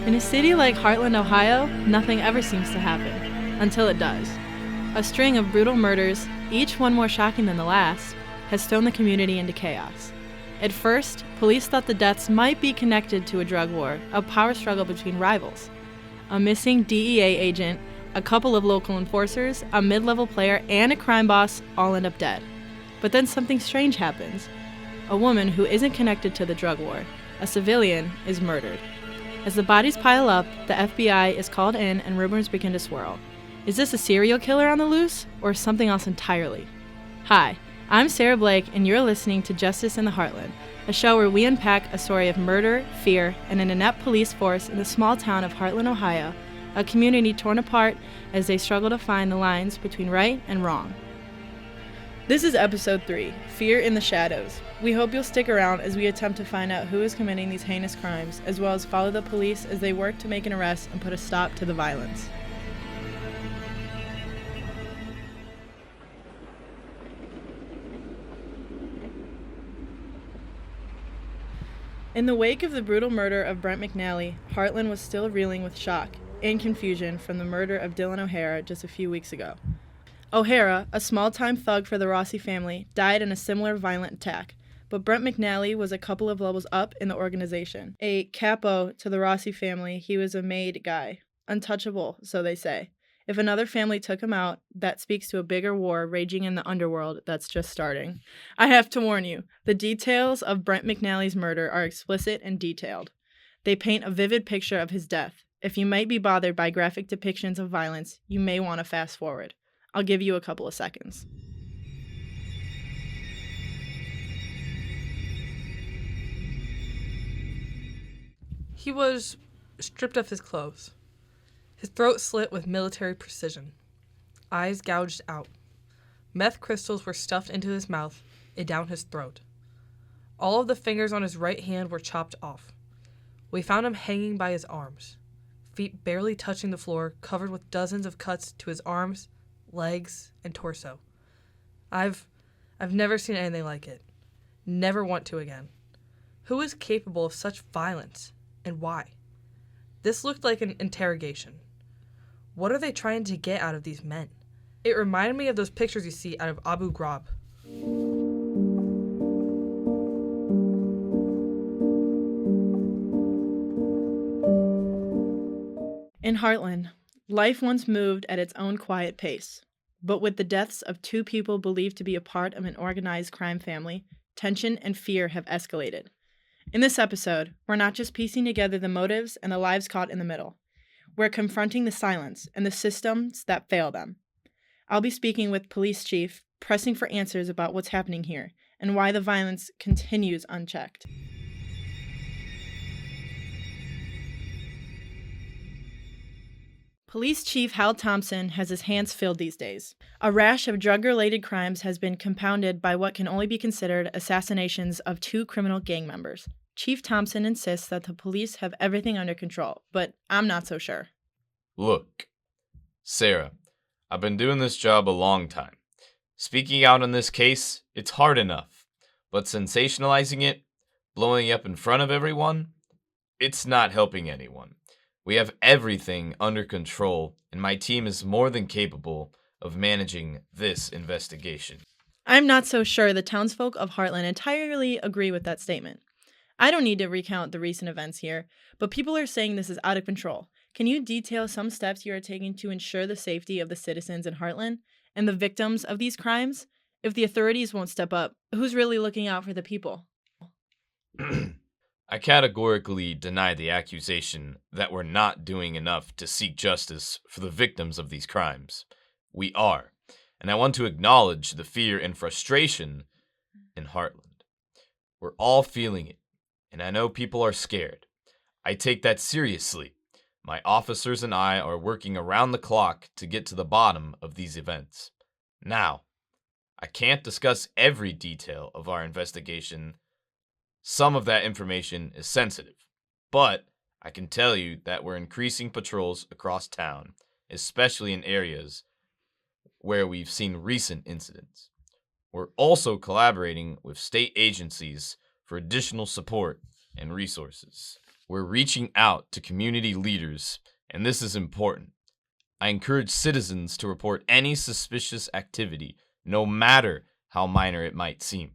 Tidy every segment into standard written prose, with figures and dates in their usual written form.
In a city like Heartland, Ohio, nothing ever seems to happen, until it does. A string of brutal murders, each one more shocking than the last, has thrown the community into chaos. At first, police thought the deaths might be connected to a drug war, a power struggle between rivals. A missing DEA agent, a couple of local enforcers, a mid-level player, and a crime boss all end up dead. But then something strange happens. A woman who isn't connected to the drug war, a civilian, is murdered. As the bodies pile up, the FBI is called in and rumors begin to swirl. Is this a serial killer on the loose, or something else entirely? Hi, I'm Sarah Blake, and you're listening to Justice in the Heartland, a show where we unpack a story of murder, fear, and an inept police force in the small town of Heartland, Ohio, a community torn apart as they struggle to find the lines between right and wrong. This is episode 3, Fear in the Shadows. We hope you'll stick around as we attempt to find out who is committing these heinous crimes, as well as follow the police as they work to make an arrest and put a stop to the violence. In the wake of the brutal murder of Brent McNally, Heartland was still reeling with shock and confusion from the murder of Dylan O'Hara just a few weeks ago. O'Hara, a small-time thug for the Rossi family, died in a similar violent attack, but Brent McNally was a couple of levels up in the organization. A capo to the Rossi family, he was a made guy. Untouchable, so they say. If another family took him out, that speaks to a bigger war raging in the underworld that's just starting. I have to warn you, the details of Brent McNally's murder are explicit and detailed. They paint a vivid picture of his death. If you might be bothered by graphic depictions of violence, you may want to fast forward. I'll give you a couple of seconds. He was stripped of his clothes. His throat slit with military precision. Eyes gouged out. Meth crystals were stuffed into his mouth and down his throat. All of the fingers on his right hand were chopped off. We found him hanging by his arms, feet barely touching the floor, covered with dozens of cuts to his arms, legs, and torso. I've never seen anything like it. Never want to again. Who is capable of such violence, and why? This looked like an interrogation. What are they trying to get out of these men? It reminded me of those pictures you see out of Abu Ghraib. In Heartland, life once moved at its own quiet pace. But with the deaths of 2 people believed to be a part of an organized crime family, tension and fear have escalated. In this episode, we're not just piecing together the motives and the lives caught in the middle. We're confronting the silence and the systems that fail them. I'll be speaking with Police Chief, pressing for answers about what's happening here and why the violence continues unchecked. Police Chief Hal Thompson has his hands filled these days. A rash of drug-related crimes has been compounded by what can only be considered assassinations of 2 criminal gang members. Chief Thompson insists that the police have everything under control, but I'm not so sure. Look, Sarah, I've been doing this job a long time. Speaking out on this case, it's hard enough, but sensationalizing it, blowing it up in front of everyone, it's not helping anyone. We have everything under control, and my team is more than capable of managing this investigation. I'm not so sure the townsfolk of Heartland entirely agree with that statement. I don't need to recount the recent events here, but people are saying this is out of control. Can you detail some steps you are taking to ensure the safety of the citizens in Heartland and the victims of these crimes? If the authorities won't step up, who's really looking out for the people? I categorically deny the accusation that we're not doing enough to seek justice for the victims of these crimes. We are, and I want to acknowledge the fear and frustration in Heartland. We're all feeling it, and I know people are scared. I take that seriously. My officers and I are working around the clock to get to the bottom of these events. Now, I can't discuss every detail of our investigation. Some of that information is sensitive, but I can tell you that we're increasing patrols across town, especially in areas where we've seen recent incidents. We're also collaborating with state agencies for additional support and resources. We're reaching out to community leaders, and this is important. I encourage citizens to report any suspicious activity, no matter how minor it might seem.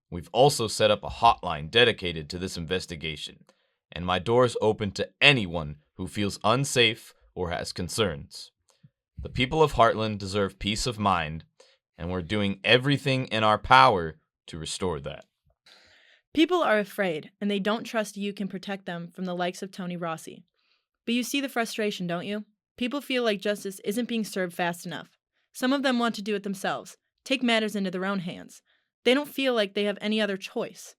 We've also set up a hotline dedicated to this investigation, and my door's open to anyone who feels unsafe or has concerns. The people of Heartland deserve peace of mind, and we're doing everything in our power to restore that. People are afraid, and they don't trust you can protect them from the likes of Tony Rossi. But you see the frustration, don't you? People feel like justice isn't being served fast enough. Some of them want to do it themselves, take matters into their own hands. They don't feel like they have any other choice.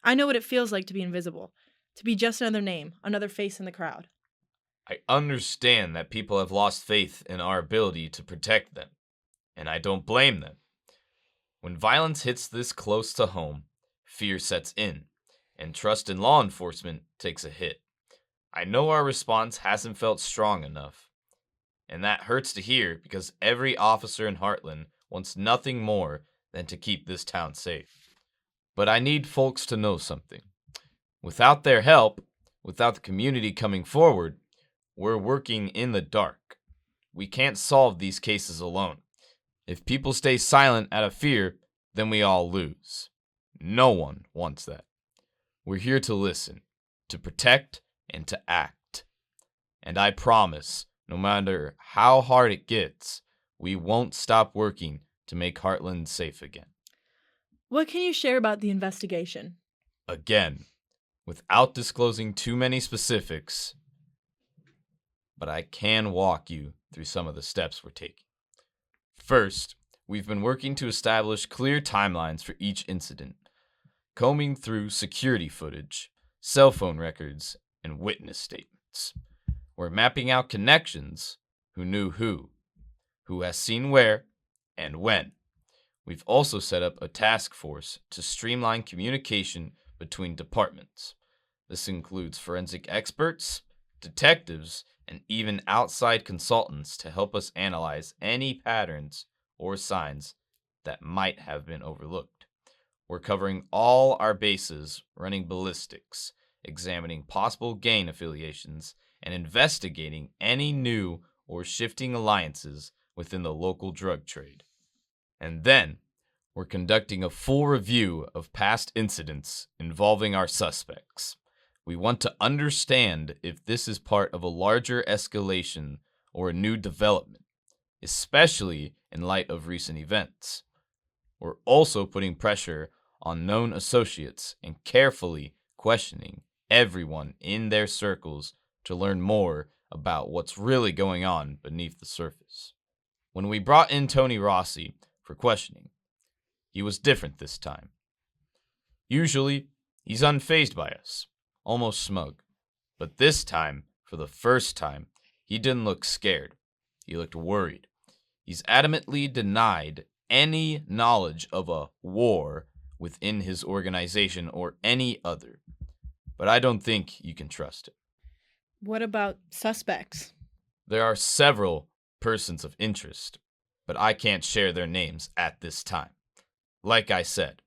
I know what it feels like to be invisible, to be just another name, another face in the crowd. I understand that people have lost faith in our ability to protect them, and I don't blame them. When violence hits this close to home, fear sets in, and trust in law enforcement takes a hit. I know our response hasn't felt strong enough, and that hurts to hear because every officer in Heartland wants nothing more than to keep this town safe. But I need folks to know something. Without their help, without the community coming forward, we're working in the dark. We can't solve these cases alone. If people stay silent out of fear, then we all lose. No one wants that. We're here to listen, to protect, and to act. And I promise, no matter how hard it gets, we won't stop working to make Heartland safe again. What can you share about the investigation? Again, without disclosing too many specifics, but I can walk you through some of the steps we're taking. First, we've been working to establish clear timelines for each incident, combing through security footage, cell phone records, and witness statements. We're mapping out connections, who knew who has seen where, and when. We've also set up a task force to streamline communication between departments. This includes forensic experts, detectives, and even outside consultants to help us analyze any patterns or signs that might have been overlooked. We're covering all our bases, running ballistics, examining possible gang affiliations, and investigating any new or shifting alliances within the local drug trade. And then, we're conducting a full review of past incidents involving our suspects. We want to understand if this is part of a larger escalation or a new development, especially in light of recent events. We're also putting pressure on known associates and carefully questioning everyone in their circles to learn more about what's really going on beneath the surface. When we brought in Tony Rossi for questioning, he was different this time. Usually, he's unfazed by us, almost smug. But this time, for the first time, he didn't look scared. He looked worried. He's adamantly denied any knowledge of a war within his organization or any other. But I don't think you can trust him. What about suspects? There are several persons of interest, but I can't share their names at this time. Like I said,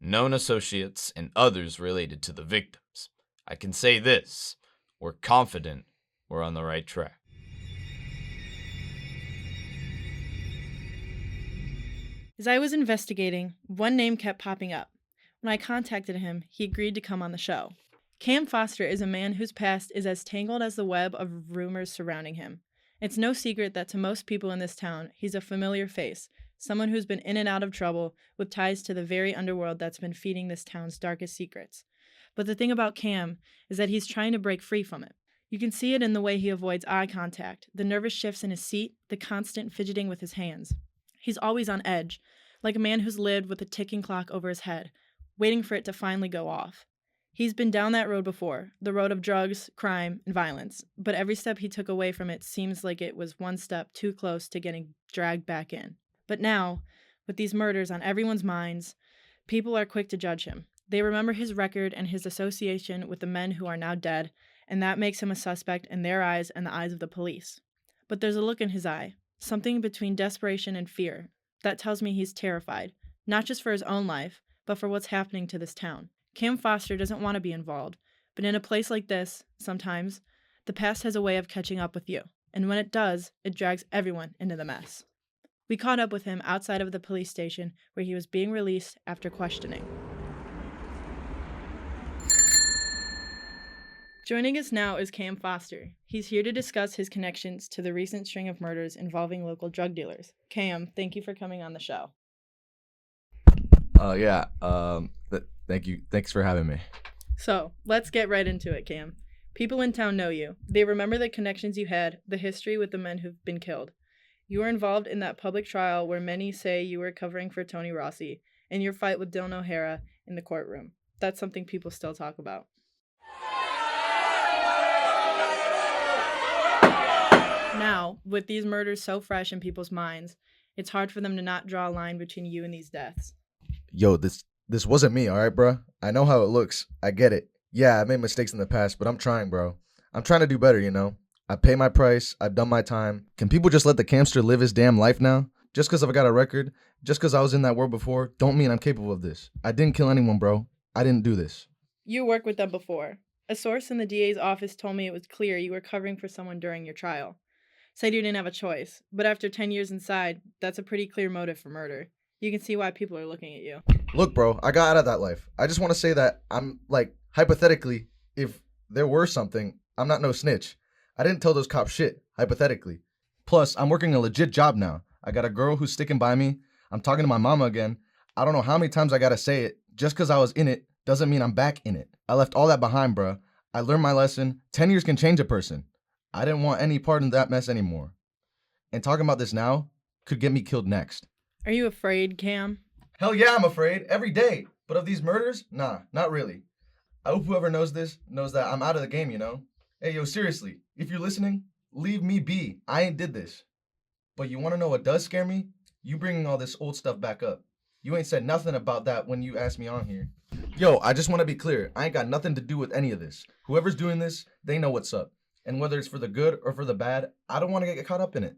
known associates and others related to the victims. I can say this, we're confident we're on the right track. As I was investigating, one name kept popping up. When I contacted him, he agreed to come on the show. Cam Foster is a man whose past is as tangled as the web of rumors surrounding him. It's no secret that to most people in this town, he's a familiar face, someone who's been in and out of trouble with ties to the very underworld that's been feeding this town's darkest secrets. But the thing about Cam is that he's trying to break free from it. You can see it in the way he avoids eye contact, the nervous shifts in his seat, the constant fidgeting with his hands. He's always on edge, like a man who's lived with a ticking clock over his head, waiting for it to finally go off. He's been down that road before, the road of drugs, crime, and violence, but every step he took away from it seems like it was one step too close to getting dragged back in. But now, with these murders on everyone's minds, people are quick to judge him. They remember his record and his association with the men who are now dead, and that makes him a suspect in their eyes and the eyes of the police. But there's a look in his eye, something between desperation and fear, that tells me he's terrified, not just for his own life, but for what's happening to this town. Cam Foster doesn't want to be involved, but in a place like this, sometimes, the past has a way of catching up with you, and when it does, it drags everyone into the mess. We caught up with him outside of the police station where he was being released after questioning. Joining us now is Cam Foster. He's here to discuss his connections to the recent string of murders involving local drug dealers. Cam, thank you for coming on the show. Thank you. Thanks for having me. So, let's get right into it, Cam. People in town know you. They remember the connections you had, the history with the men who've been killed. You were involved in that public trial where many say you were covering for Tony Rossi, and your fight with Dylan O'Hara in the courtroom. That's something people still talk about. Now, with these murders so fresh in people's minds, it's hard for them to not draw a line between you and these deaths. Yo, this wasn't me, all right, bro? I know how it looks. I get it. Yeah, I made mistakes in the past, but I'm trying, bro. I'm trying to do better, you know? I pay my price. I've done my time. Can people just let the Camster live his damn life now? Just because I've got a record, just because I was in that world before, don't mean I'm capable of this. I didn't kill anyone, bro. I didn't do this. You worked with them before. A source in the DA's office told me it was clear you were covering for someone during your trial. Said you didn't have a choice, but after 10 years inside, that's a pretty clear motive for murder. You can see why people are looking at you. Look, bro, I got out of that life. I just want to say that I'm, hypothetically, if there were something, I'm not no snitch. I didn't tell those cops shit, hypothetically. Plus, I'm working a legit job now. I got a girl who's sticking by me. I'm talking to my mama again. I don't know how many times I gotta say it. Just because I was in it doesn't mean I'm back in it. I left all that behind, bruh. I learned my lesson. 10 years can change a person. I didn't want any part in that mess anymore. And talking about this now could get me killed next. Are you afraid, Cam? Hell yeah, I'm afraid. Every day. But of these murders? Nah, not really. I hope whoever knows this knows that I'm out of the game, you know? Hey, yo, seriously, if you're listening, leave me be. I ain't did this. But you want to know what does scare me? You bringing all this old stuff back up. You ain't said nothing about that when you asked me on here. Yo, I just want to be clear. I ain't got nothing to do with any of this. Whoever's doing this, they know what's up. And whether it's for the good or for the bad, I don't want to get caught up in it.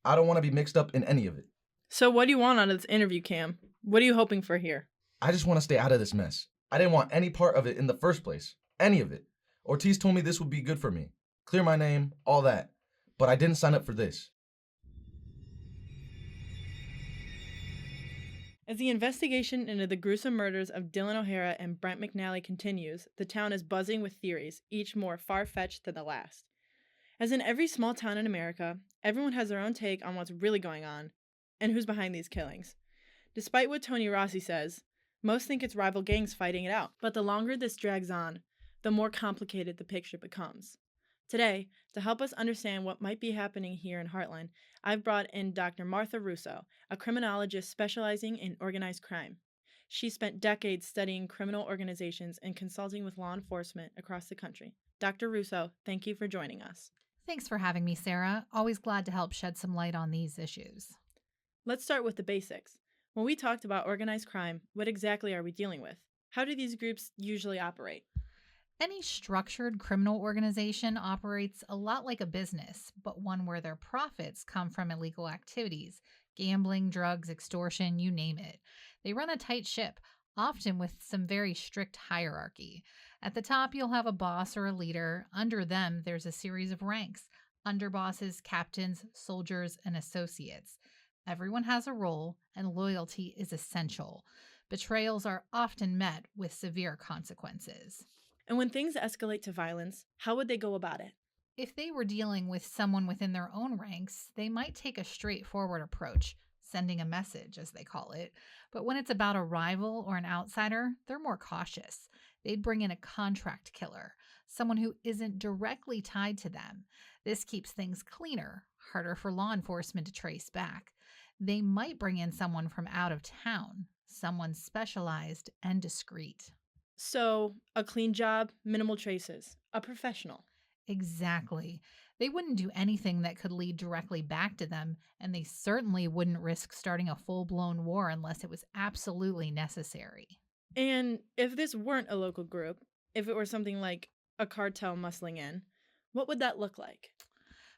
I don't want to be mixed up in any of it. So what do you want out of this interview, Cam? What are you hoping for here? I just want to stay out of this mess. I didn't want any part of it in the first place. Any of it. Ortiz told me this would be good for me. Clear my name, all that. But I didn't sign up for this. As the investigation into the gruesome murders of Dylan O'Hara and Brent McNally continues, the town is buzzing with theories, each more far-fetched than the last. As in every small town in America, everyone has their own take on what's really going on and who's behind these killings. Despite what Tony Rossi says, most think it's rival gangs fighting it out. But the longer this drags on, the more complicated the picture becomes. Today, to help us understand what might be happening here in Heartland, I've brought in Dr. Martha Russo, a criminologist specializing in organized crime. She spent decades studying criminal organizations and consulting with law enforcement across the country. Dr. Russo, thank you for joining us. Thanks for having me, Sarah. Always glad to help shed some light on these issues. Let's start with the basics. When we talked about organized crime, what exactly are we dealing with? How do these groups usually operate? Any structured criminal organization operates a lot like a business, but one where their profits come from illegal activities, gambling, drugs, extortion, you name it. They run a tight ship, often with some very strict hierarchy. At the top, you'll have a boss or a leader. Under them, there's a series of ranks: underbosses, captains, soldiers, and associates. Everyone has a role, and loyalty is essential. Betrayals are often met with severe consequences. And when things escalate to violence, how would they go about it? If they were dealing with someone within their own ranks, they might take a straightforward approach, sending a message, as they call it. But when it's about a rival or an outsider, they're more cautious. They'd bring in a contract killer, someone who isn't directly tied to them. This keeps things cleaner, harder for law enforcement to trace back. They might bring in someone from out of town, someone specialized and discreet. So, a clean job, minimal traces, a professional. Exactly. They wouldn't do anything that could lead directly back to them, and they certainly wouldn't risk starting a full-blown war unless it was absolutely necessary. And if this weren't a local group, if it were something like a cartel muscling in, what would that look like?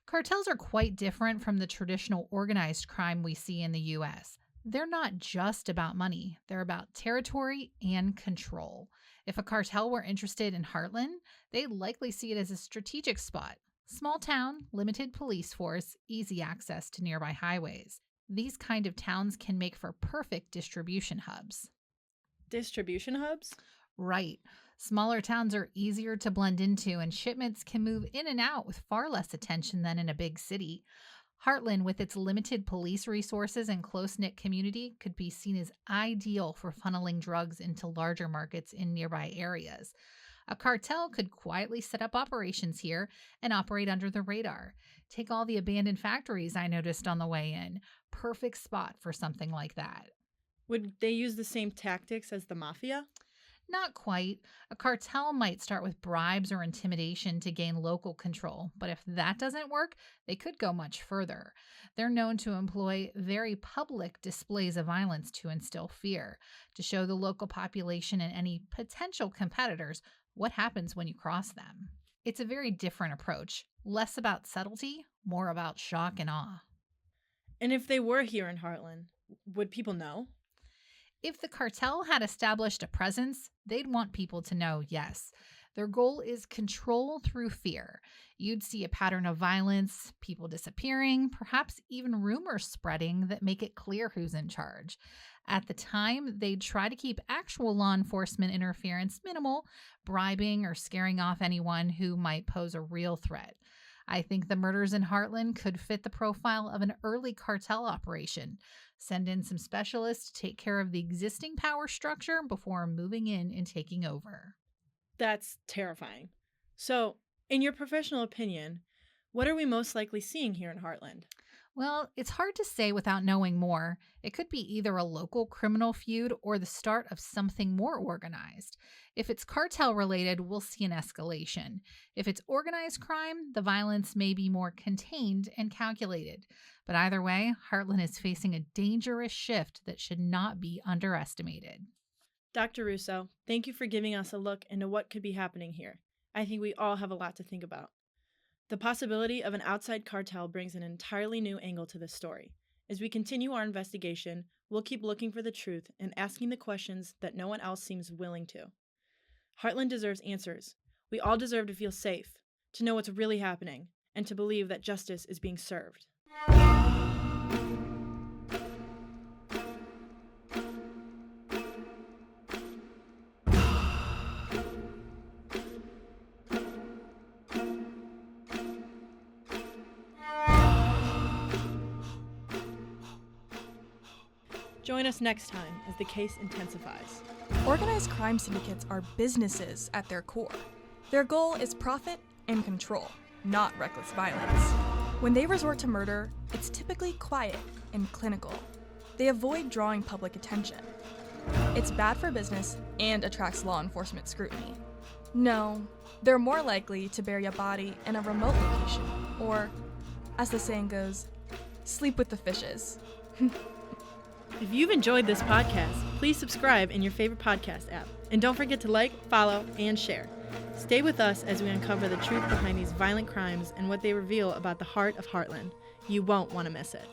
Cartels are quite different from the traditional organized crime we see in the U.S. They're not just about money, they're about territory and control. If a cartel were interested in Heartland, they'd likely see it as a strategic spot. Small town, limited police force, easy access to nearby highways. These kind of towns can make for perfect distribution hubs. Distribution hubs? Right. Smaller towns are easier to blend into, and shipments can move in and out with far less attention than in a big city. Heartland, with its limited police resources and close-knit community, could be seen as ideal for funneling drugs into larger markets in nearby areas. A cartel could quietly set up operations here and operate under the radar. Take all the abandoned factories I noticed on the way in. Perfect spot for something like that. Would they use the same tactics as the mafia? Not quite. A cartel might start with bribes or intimidation to gain local control, but if that doesn't work, they could go much further. They're known to employ very public displays of violence to instill fear, to show the local population and any potential competitors what happens when you cross them. It's a very different approach, less about subtlety, more about shock and awe. And if they were here in Heartland, would people know? If the cartel had established a presence, they'd want people to know, yes. Their goal is control through fear. You'd see a pattern of violence, people disappearing, perhaps even rumors spreading that make it clear who's in charge. At the time, they'd try to keep actual law enforcement interference minimal, bribing or scaring off anyone who might pose a real threat. I think the murders in Heartland could fit the profile of an early cartel operation. Send in some specialists to take care of the existing power structure before moving in and taking over. That's terrifying. So, in your professional opinion, what are we most likely seeing here in Heartland? Well, it's hard to say without knowing more. It could be either a local criminal feud or the start of something more organized. If it's cartel related, we'll see an escalation. If it's organized crime, the violence may be more contained and calculated. But either way, Heartland is facing a dangerous shift that should not be underestimated. Dr. Russo, thank you for giving us a look into what could be happening here. I think we all have a lot to think about. The possibility of an outside cartel brings an entirely new angle to this story. As we continue our investigation, we'll keep looking for the truth and asking the questions that no one else seems willing to. Heartland deserves answers. We all deserve to feel safe, to know what's really happening, and to believe that justice is being served. Join us next time as the case intensifies. Organized crime syndicates are businesses at their core. Their goal is profit and control, not reckless violence. When they resort to murder, it's typically quiet and clinical. They avoid drawing public attention. It's bad for business and attracts law enforcement scrutiny. No, they're more likely to bury a body in a remote location, or, as the saying goes, sleep with the fishes. If you've enjoyed this podcast, please subscribe in your favorite podcast app. And don't forget to like, follow, and share. Stay with us as we uncover the truth behind these violent crimes and what they reveal about the heart of Heartland. You won't want to miss it.